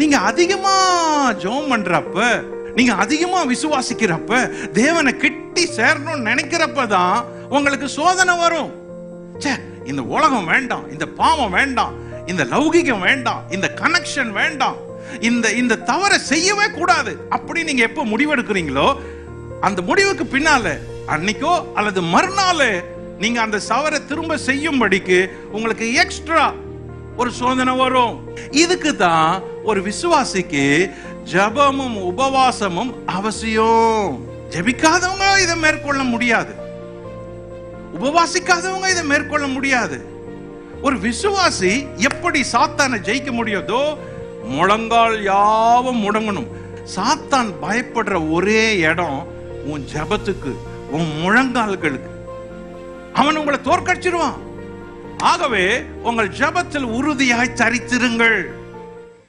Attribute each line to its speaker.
Speaker 1: நீங்க அதிகமா ஜெபம் பண்றப்ப, நீங்க அதிகமா விசுவாசிக்கிறப்ப, தேவனை கிட்டி சேரணும்னு நினைக்கிறப்பதான் உங்களுக்கு சோதனை வரும். இந்த உலகம் வேண்டாம், இந்த பாவம் வேண்டாம், இந்த லௌகிகம் வேண்டாம், இந்த கனெக்ஷன் வேண்டாம், இந்த தவறை செய்யவே கூடாது அப்படி நீங்க எப்ப முடிவெடுக்கிறீங்களோ, அந்த முடிவுக்கு பின்னால அன்னைக்கோ அல்லது மறுநாள் நீங்க அந்த தவறை திரும்ப செய்யும்படிக்கு உங்களுக்கு எக்ஸ்ட்ரா ஒரு சோதனை வரும். இதுக்கு தான் ஒரு விசுவாசிக்கு ஜெபமும் உபவாசமும் அவசியம். ஜெபிக்காதவங்க இதை மேற்கொள்ள முடியாது, உபவாசிக்காதவங்க இதை மேற்கொள்ள முடியாது. ஒரு விசுவாசி எப்படி சாத்தானை ஜெயிக்க முடியாதோ, முழங்கால் யாவும் முடங்கணும். சாத்தான் பயப்படுற ஒரே இடம் உன் ஜெபத்துக்கு, உன் முழங்கால்களுக்கு. அவன் உங்களை தோற்கடிச்சிருவான். ஆகவே உங்கள் ஜெபத்தில் உறுதியாய் தரித்திருங்கள்.